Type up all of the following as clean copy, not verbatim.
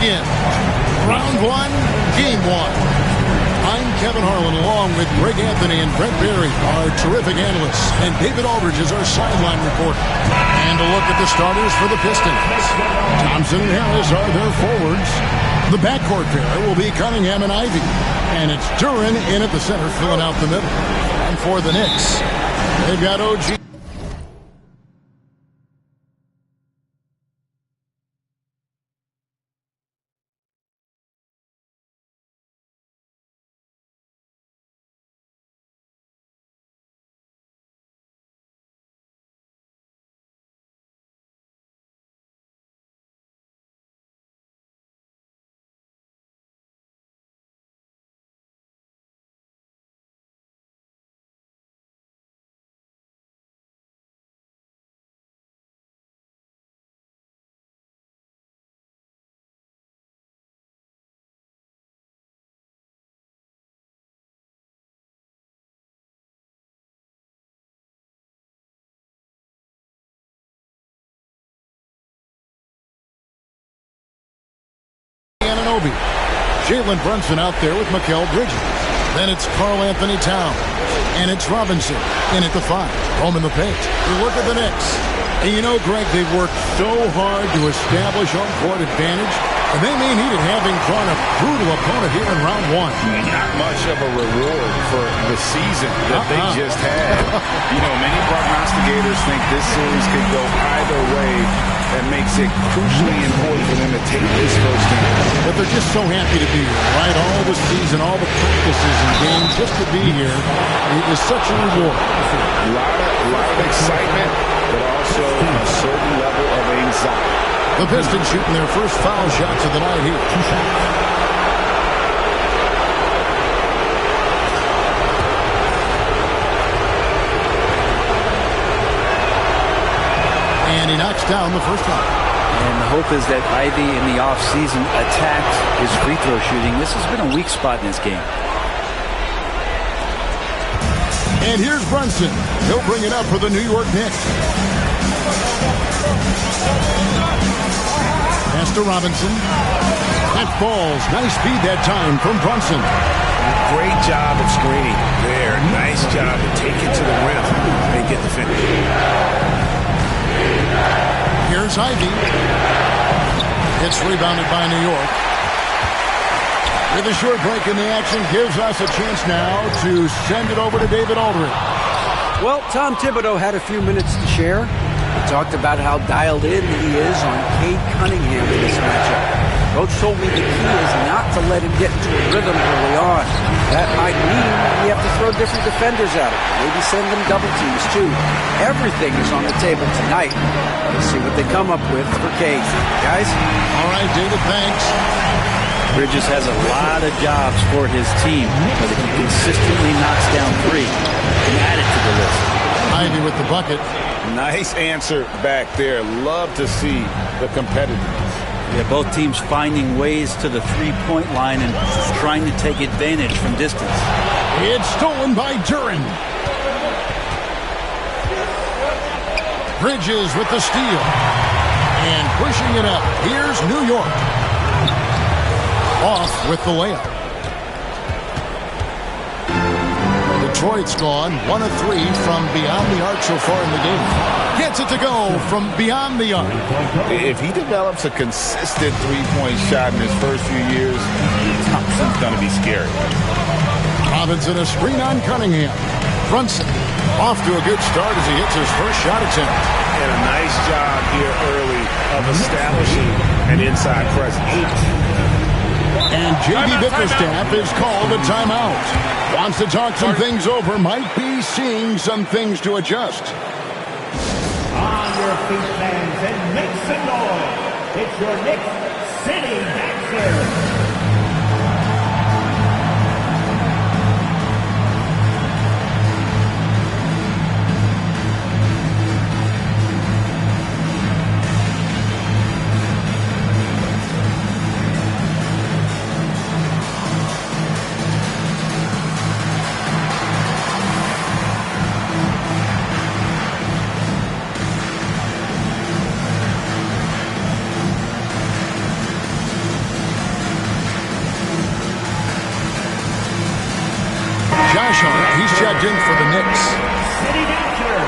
begin. Round one, game one. I'm Kevin Harlan, along with Greg Anthony and Brett Berry, our terrific analysts, and David Aldridge is our sideline reporter. And a look at the starters for the Pistons. Thompson and Harris are their forwards. The backcourt pair will be Cunningham and Ivy. And it's Duren in at the center, filling out the middle. And for the Knicks, they've got OG. Jalen Brunson out there with Mikal Bridges. Then it's Karl Anthony Towns. And it's Robinson in at the 5. Home in the paint. We look at the Knicks. And you know, Greg, they've worked so hard to establish home court advantage. And they may need it, having drawn a brutal opponent here in round one. Not much of a reward for the season that they just had. You know, many prognosticators think this series could go either way. That makes it crucially important for them to take this first game. But they're just so happy to be here, right? All the season, all the practices and games, just to be here is such a reward. A lot of excitement, but also a certain level of anxiety. The Pistons shooting their first foul shots of the night here. And he knocks down the first one. And the hope is that Ivy in the offseason attacked his free throw shooting. This has been a weak spot in this game. And here's Brunson. He'll bring it up for the New York Knicks. Pass to Robinson. That falls. Nice speed that time from Brunson. Great job of screening there. Nice job to take it to the rim and get the finish. Here's Ivy. It's rebounded by New York. With a short break in the action, gives us a chance now to send it over to David Aldridge. Well, Tom Thibodeau had a few minutes to share. He talked about how dialed in he is on Cade Cunningham in this matchup. Coach told me the key is not to let him get into a rhythm early on. That might mean you have to throw different defenders at him. Maybe send them double teams, too. Everything is on the table tonight. Let's see what they come up with for Cade. Guys? All right, David, thanks. Bridges has a lot of jobs for his team, but if he consistently knocks down 3, he can add it to the list. Ivy with the bucket. Nice answer back there. Love to see the competitiveness. Yeah, both teams finding ways to the three-point line and trying to take advantage from distance. It's stolen by Duren. Bridges with the steal. And pushing it up. Here's New York. Off with the layup. Detroit's gone 1 of 3 from beyond the arc so far in the game. Gets it to go from beyond the arc. If he develops a consistent three-point shot in his first few years, Thompson's going to be scary. Robinson a screen on Cunningham. Brunson off to a good start as he hits his first shot attempt. And a nice job here early of establishing an inside presence. And J.B. Bickerstaff is called a timeout. Wants to talk some things over. Might be seeing some things to adjust. On your feet, fans, and make some noise. It's your Knicks City Dancers. checked in for the Knicks. City Bouncer.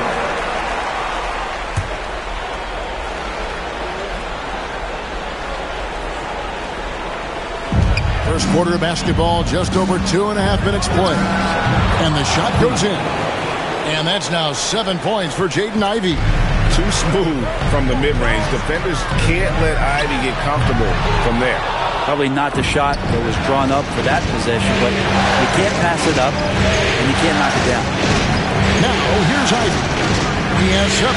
First quarter of basketball, just over 2.5 minutes played. And the shot goes in. And that's now 7 points for Jaden Ivey. Too smooth from the mid-range. Defenders can't let Ivey get comfortable from there. Probably not the shot that was drawn up for that possession, but you can't pass it up, and you can't knock it down. Now, here's Ivey. He has 7.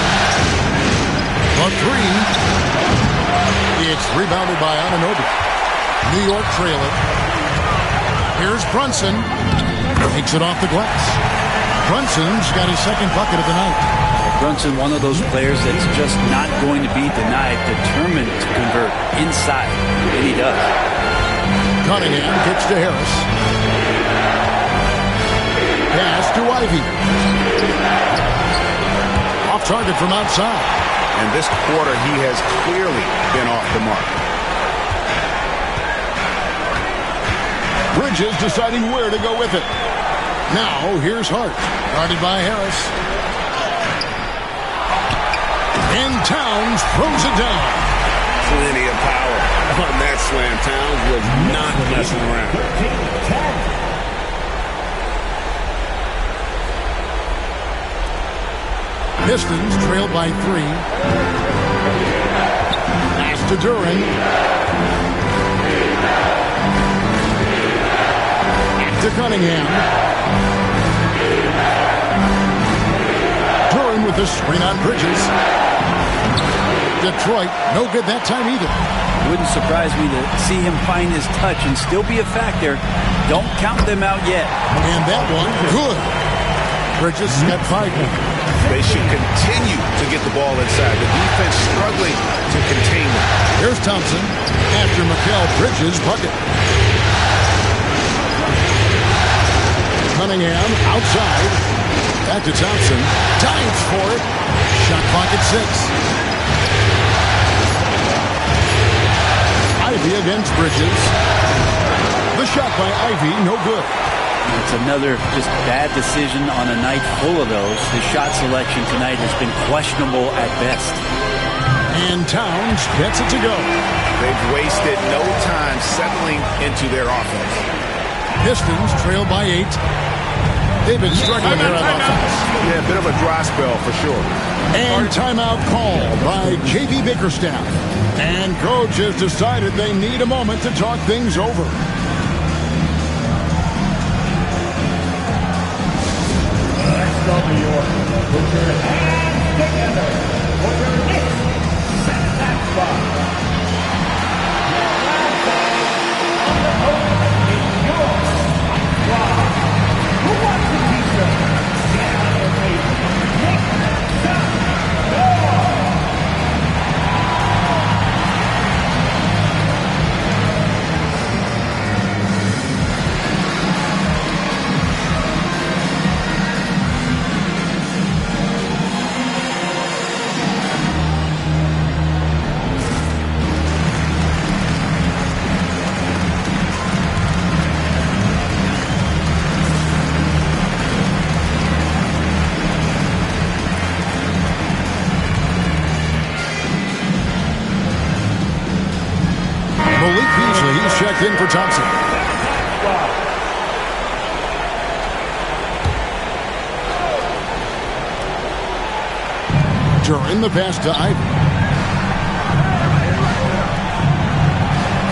For 3. It's rebounded by Anunoby. New York trail it. Here's Brunson. Takes it off the glass. Brunson's got his second bucket of the night. Brunson, one of those players that's just not going to be denied, determined to convert inside, and he does. Cunningham kicks to Harris. Pass to Ivey. Off target from outside. And this quarter, he has clearly been off the mark. Bridges deciding where to go with it. Now, here's Hart. Guarded by Harris. And Towns throws it down. Plenty of power on that slam. Towns was not messing around. 15-10. Pistons trailed by 3. Pass to Duran. Back to Cunningham. Duran with the screen on Bridges. Detroit, no good that time either. Wouldn't surprise me to see him find his touch and still be a factor. Don't count them out yet. And that one, good. Bridges got 5 points. They should continue to get the ball inside. The defense struggling to contain them. Here's Thompson after Mikal Bridges' bucket. Cunningham outside. Back to Thompson. Dives for it. Shot clock at 6. Ivey against Bridges. The shot by Ivey, no good. It's another just bad decision on a night full of those. The shot selection tonight has been questionable at best. And Towns gets it to go. They've wasted no time settling into their offense. Pistons trail by 8. They've been struggling here on offense. Yeah, a bit of a dry spell for sure. And timeout called by J.B. Bickerstaff. And coach has decided they need a moment to talk things over. Let's go, New York. Put your hands together for your Knicks. Set that spot. Your last ball on the court is yours. Wow. Who wants a t-shirt? Get on your feet. Knicks, shot, ball. He's checked in for Thompson. During the pass to Ivey.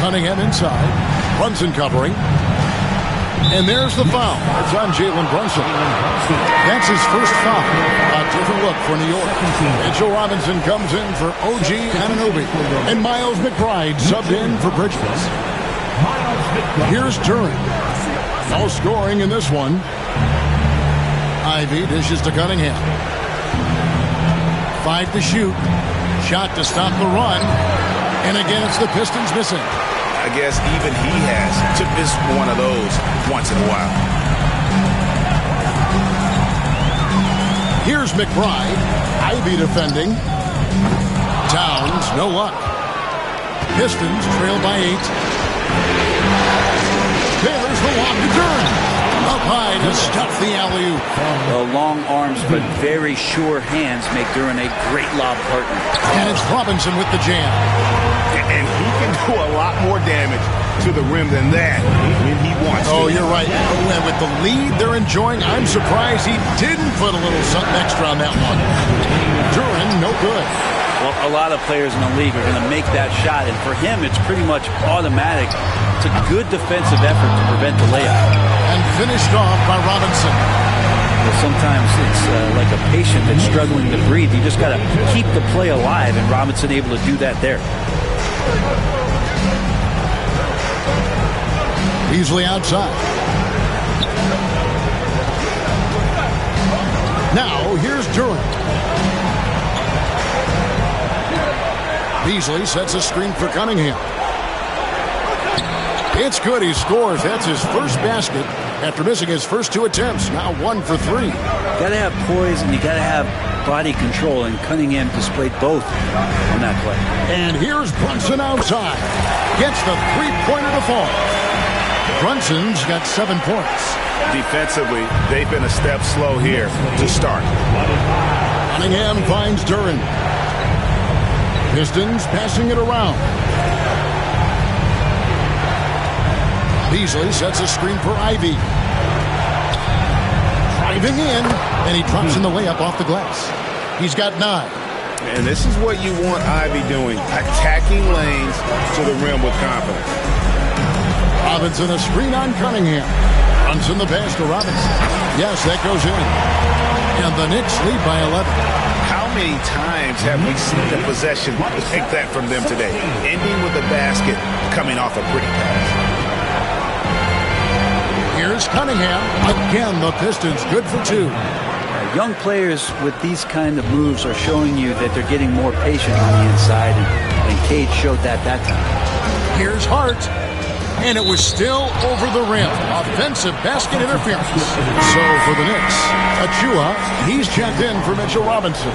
Cunningham inside. Brunson covering. And there's the foul. It's on Jalen Brunson. That's his first foul. A different look for New York. Mitchell Robinson comes in for OG Anunoby. And Miles McBride subbed in for Bridges. Here's Duran. No scoring in this one. Ivey dishes to Cunningham. 5 to shoot. Shot to stop the run. And again, it's the Pistons missing. I guess even he has to miss one of those once in a while. Here's McBride. Ivey defending. Towns, no luck. Pistons trail by 8. There's the lob to Duran. Up high to stuff the alley-oop. Well, long arms but very sure hands make Duren a great lob partner. And it's Robinson with the jam. And he can do a lot more damage to the rim than that when he wants to. Oh, you're right. And with the lead they're enjoying, I'm surprised he didn't put a little something extra on that one. Duren, no good. Well, a lot of players in the league are going to make that shot, and for him, it's pretty much automatic. It's a good defensive effort to prevent the layup. And finished off by Robinson. Well, sometimes it's like a patient that's struggling to breathe. You just got to keep the play alive, and Robinson able to do that there. Beasley outside. Now, here's Duren. Beasley sets a screen for Cunningham. It's good. He scores. That's his first basket after missing his first 2 attempts. Now 1 for 3. You got to have poise and you got to have body control, and Cunningham displayed both on that play. And here's Brunson outside. Gets the three-pointer to fall. Brunson's got 7 points. Defensively, they've been a step slow here to start. Cunningham finds Duren. Pistons passing it around. Beasley sets a screen for Ivy. Driving in, and he drops in the layup off the glass. He's got 9. And this is what you want Ivy doing, attacking lanes to the rim with confidence. Robinson, a screen on Cunningham. Runs in the pass to Robinson. Yes, that goes in. And the Knicks lead by 11. How many times have we seen a possession like that from them today? Ending with a basket, coming off a pretty pass. Here's Cunningham. Again, the Pistons good for 2. Young players with these kind of moves are showing you that they're getting more patient on the inside, and Cade showed that time. Here's Hart. And it was still over the rim. Offensive basket interference. So for the Knicks, Achua, he's checked in for Mitchell Robinson.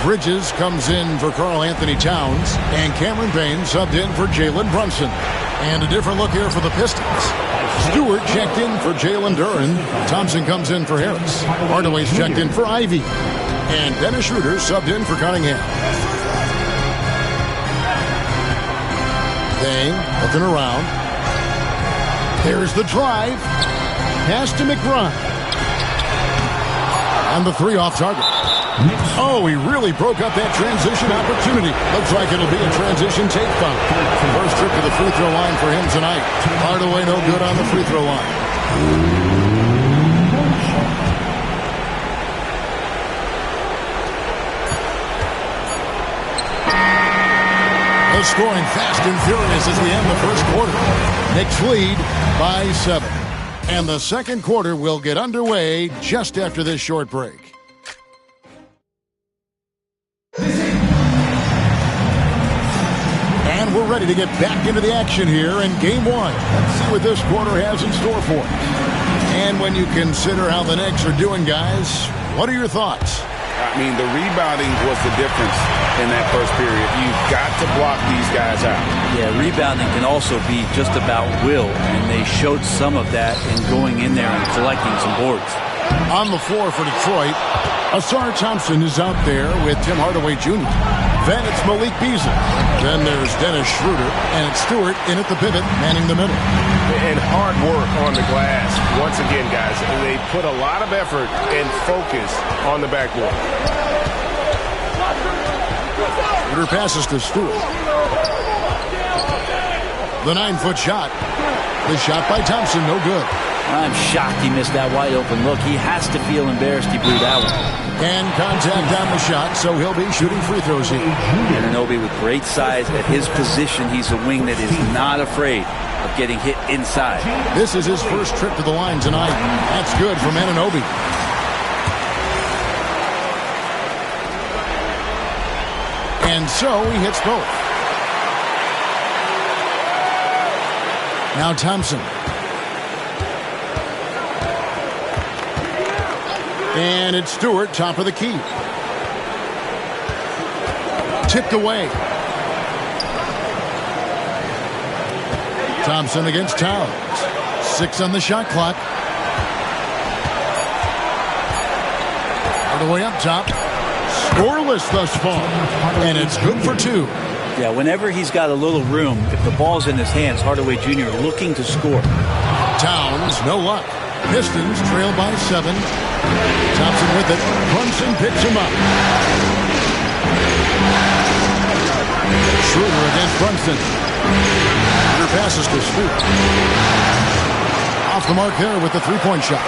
Bridges comes in for Karl Anthony Towns. And Cameron Payne subbed in for Jalen Brunson. And a different look here for the Pistons. Stewart checked in for Jalen Duren. Thompson comes in for Harris. Hardaway's checked in for Ivy. And Dennis Schroeder subbed in for Cunningham. Dang, looking around. There's the drive. Pass to McBride. And the 3 off target. Oh, he really broke up that transition opportunity. Looks like it'll be a transition take foul. First trip to the free throw line for him tonight. Hardaway no good on the free throw line. The scoring fast and furious as we end the first quarter. Knicks lead by 7. And the second quarter will get underway just after this short break. And we're ready to get back into the action here in Game 1. Let's see what this quarter has in store for us. And when you consider how the Knicks are doing, guys, what are your thoughts? I mean, the rebounding was the difference in that first period. You've got to block these guys out. Yeah, rebounding can also be just about will, and they showed some of that in going in there and collecting some boards. On the floor for Detroit, Asar Thompson is out there with Tim Hardaway Jr. Then it's Malik Beasley. Then there's Dennis Schroeder, and it's Stewart in at the pivot, manning the middle. And hard work on the glass. Once again, guys, they put a lot of effort and focus on the backboard. Schroeder passes to Stewart. The 9-foot shot. The shot by Thompson, no good. I'm shocked he missed that wide open look. He has to feel embarrassed he blew that one. And contact on the shot, so he'll be shooting free throws here. Anunoby with great size. At his position, he's a wing that is not afraid of getting hit inside. This is his first trip to the line tonight. That's good from Anunoby. And so he hits both. Now Thompson. And it's Stewart, top of the key. Tipped away. Thompson against Towns. 6 on the shot clock. Hardaway up top. Scoreless thus far. And it's good for 2. Yeah, whenever he's got a little room, if the ball's in his hands, Hardaway Jr. looking to score. Towns, no luck. Pistons trail by 7. Thompson with it. Brunson picks him up. Schroeder against Brunson. Under passes to Stewart. Off the mark there with the three-point shot.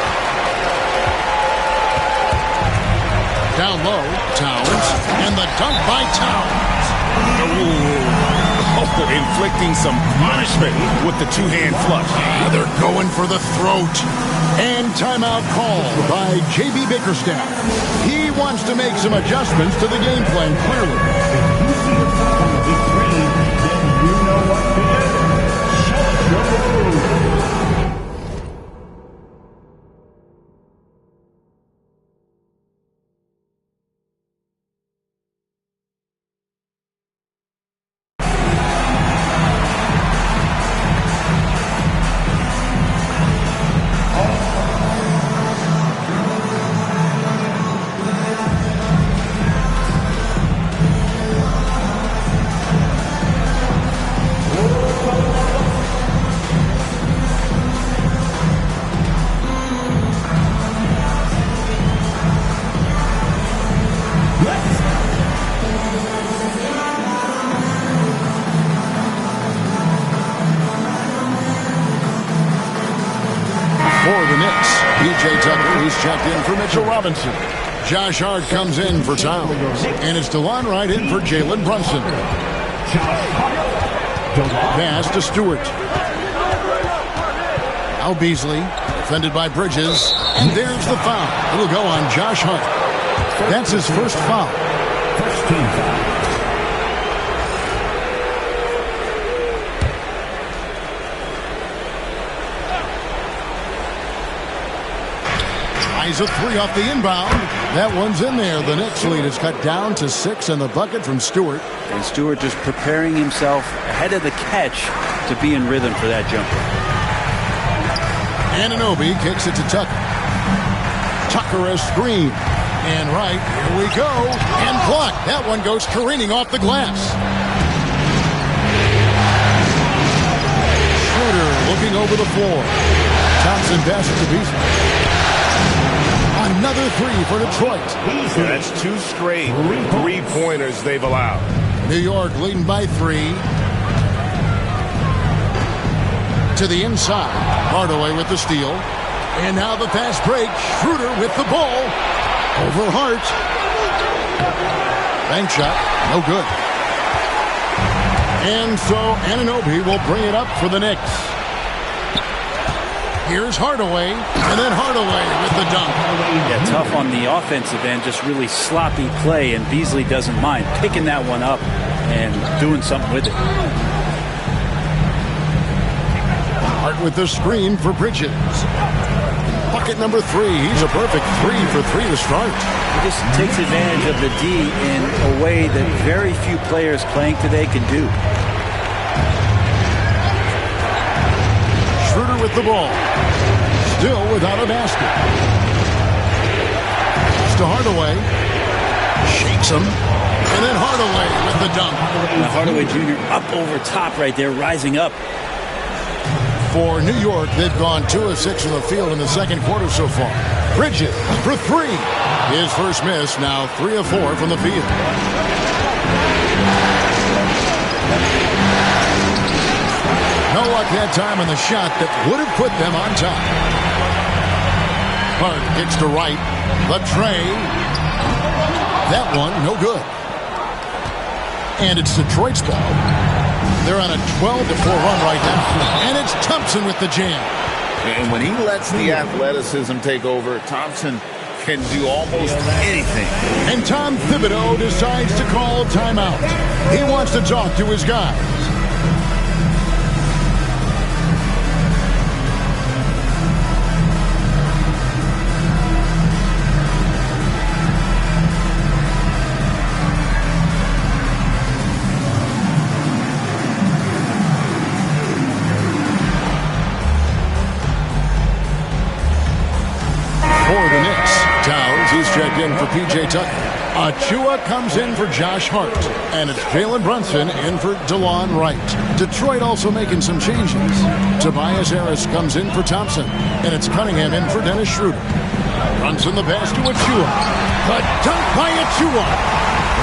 Down low, Towns. And the dunk by Towns. Oh, inflicting some punishment with the two-hand flush. They're going for the throat. And timeout called by J.B. Bickerstaff. He wants to make some adjustments to the game plan, clearly. If you see a problem with this screen, then you know what to do. Shut your move. Checked in for Mitchell Robinson. Josh Hart comes in for Towns. And it's DeLon Wright in for Jalen Brunson. Pass to Stewart. Now Beasley, defended by Bridges. And there's the foul. It'll go on Josh Hart. That's his first foul. First team foul. Tries a 3 off the inbound. That one's in there. The Knicks lead is cut down to 6 and the bucket from Stewart. And Stewart just preparing himself ahead of the catch to be in rhythm for that jumper. Anunoby kicks it to Tucker. Tucker a screen. And right, here we go. And blocked. That one goes careening off the glass. Schroeder looking over the floor. Thompson passes to Beasley. Another 3 for Detroit. That's 2 straight three-pointers they've allowed. New York leading by 3. To the inside. Hardaway with the steal. And now the fast break. Schroeder with the ball. Over Hart. Bank shot. No good. And so Anunoby will bring it up for the Knicks. Here's Hardaway, and then Hardaway with the dunk. Yeah, tough on the offensive end, just really sloppy play, and Beasley doesn't mind picking that one up and doing something with it. Hart with the screen for Bridges. Bucket number 3. He's a perfect 3 for 3 to start. He just takes advantage of the D in a way that very few players playing today can do. Schroeder with the ball. Still without a basket. It's to Hardaway. Shakes him. And then Hardaway with the dunk. Now Hardaway Jr. up over top right there, rising up. For New York, they've gone 2 of 6 from the field in the second quarter so far. Bridges for 3. His first miss, now 3 of 4 from the field. No luck that time on the shot that would have put them on top. Hart gets to right. The tray. That one, no good. And it's Detroit's ball. They're on a 12-4 run right now. And it's Thompson with the jam. And when he lets the athleticism take over, Thompson can do almost anything. And Tom Thibodeau decides to call timeout. He wants to talk to his guys. checked in for P.J. Tucker. Achua comes in for Josh Hart. And it's Jalen Brunson in for DeLon Wright. Detroit also making some changes. Tobias Harris comes in for Thompson. And it's Cunningham in for Dennis Schroeder. Brunson the pass to Achua. The dunk by Achua.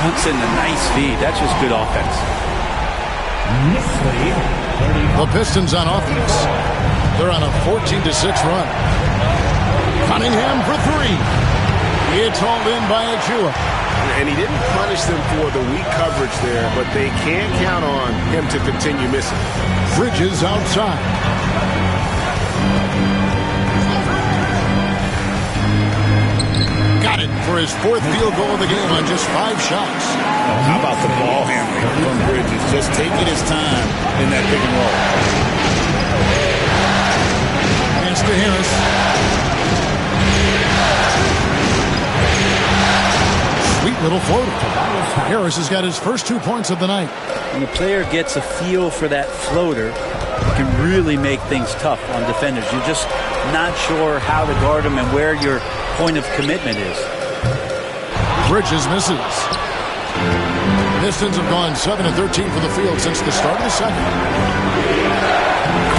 Brunson, a nice feed. That's just good offense. The Pistons on offense. They're on a 14-6 run. Cunningham for three. It's hauled in by Achua. And he didn't punish them for the weak coverage there, but they can't count on him to continue missing. Bridges outside. Got it for his fourth field goal of the game on just 5 shots. How about the ball handling from Bridges? Just taking his time in that pick and roll. Pass to Harris. Sweet little floater. Harris has got his first 2 points of the night. When a player gets a feel for that floater, it can really make things tough on defenders. You're just not sure how to guard them and where your point of commitment is. Bridges misses. Pistons have gone 7-13 for the field since the start of the second.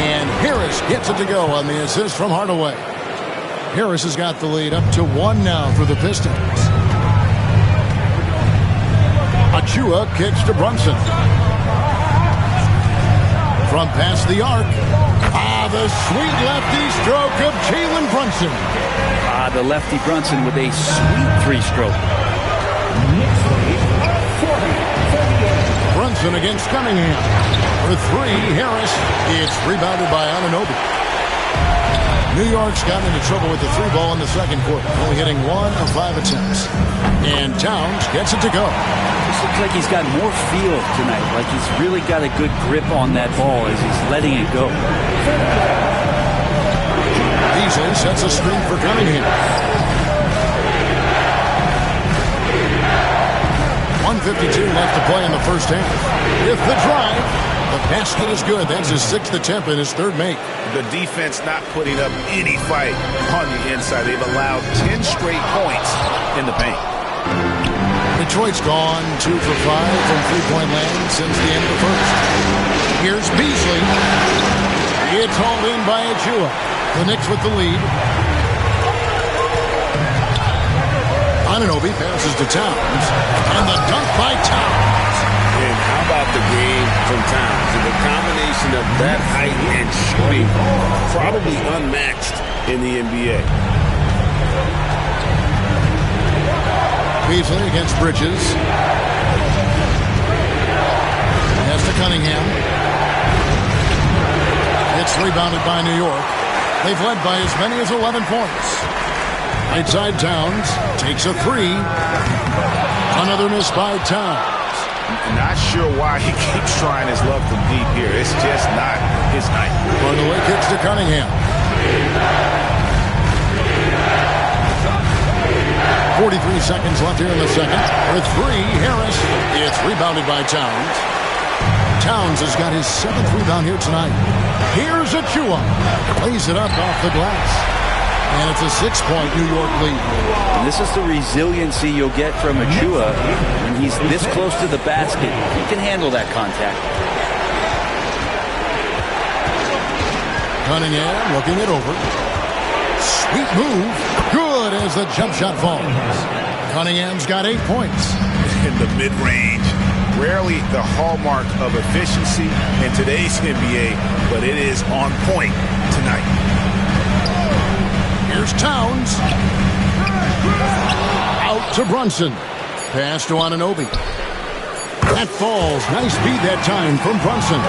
And Harris gets it to go on the assist from Hardaway. Harris has got the lead up to 1 now for the Pistons. Achua kicks to Brunson. From past the arc. The sweet lefty stroke of Jalen Brunson. The lefty Brunson with a sweet three-stroke. Brunson against Cunningham. For three, Harris. It's rebounded by Anunoby. New York's gotten into trouble with the 3 ball in the second quarter, only hitting 1 of 5 attempts. And Towns gets it to go. This looks like he's got more feel tonight, like he's really got a good grip on that ball as he's letting it go. Beasley sets a screen for Cunningham. 1:52 left to play in the first half. With the drive, the basket is good. That's his 6th attempt and his 3rd make. The defense not putting up any fight on the inside. They've allowed 10 straight points in the paint. Detroit's gone 2 for 5 from three-point land since the end of the first. Here's Beasley. It's hauled in by Achua. The Knicks with the lead. Anunoby passes to Towns. And the dunk by Towns. And how about the game from Towns? And the combination of that height and shooting, probably unmatched in the NBA. Beasley against Bridges. Pass to Cunningham. It's rebounded by New York. They've led by as many as 11 points. Right side Towns takes a 3. Another miss by Towns. Not sure why he keeps trying his luck from deep here. It's just not his night. Hardaway kicks to Cunningham. 43 seconds left here in the second. For 3, Harris. It's rebounded by Towns. Towns has got his 7th rebound here tonight. Here's Achua. Plays it up off the glass. And it's a 6-point New York lead. And this is the resiliency you'll get from Achua when he's this close to the basket. He can handle that contact. Cunningham looking it over. Sweet move. Good as the jump shot falls. Cunningham's got 8 points. In the mid-range. Rarely the hallmark of efficiency in today's NBA, but it is on point tonight. Here's Towns. Out to Brunson. Pass to Anunoby. That falls. Nice speed that time from Brunson.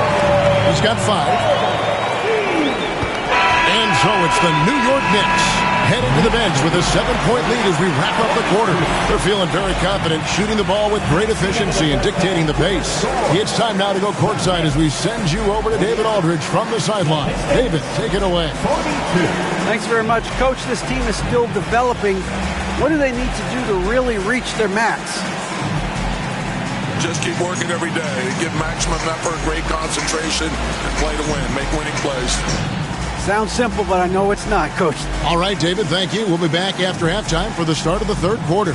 He's got 5. And so it's the New York Knicks heading to the bench with a 7-point lead as we wrap up the quarter. They're feeling very confident, shooting the ball with great efficiency and dictating the pace. It's time now to go courtside as we send you over to David Aldridge from the sideline. David, take it away. Thanks very much, Coach. This team is still developing. What do they need to do to really reach their max? Just keep working every day. Give maximum effort, great concentration, and play to win. Make winning plays. Sounds simple, but I know it's not, Coach. All right, David, thank you. We'll be back after halftime for the start of the third quarter.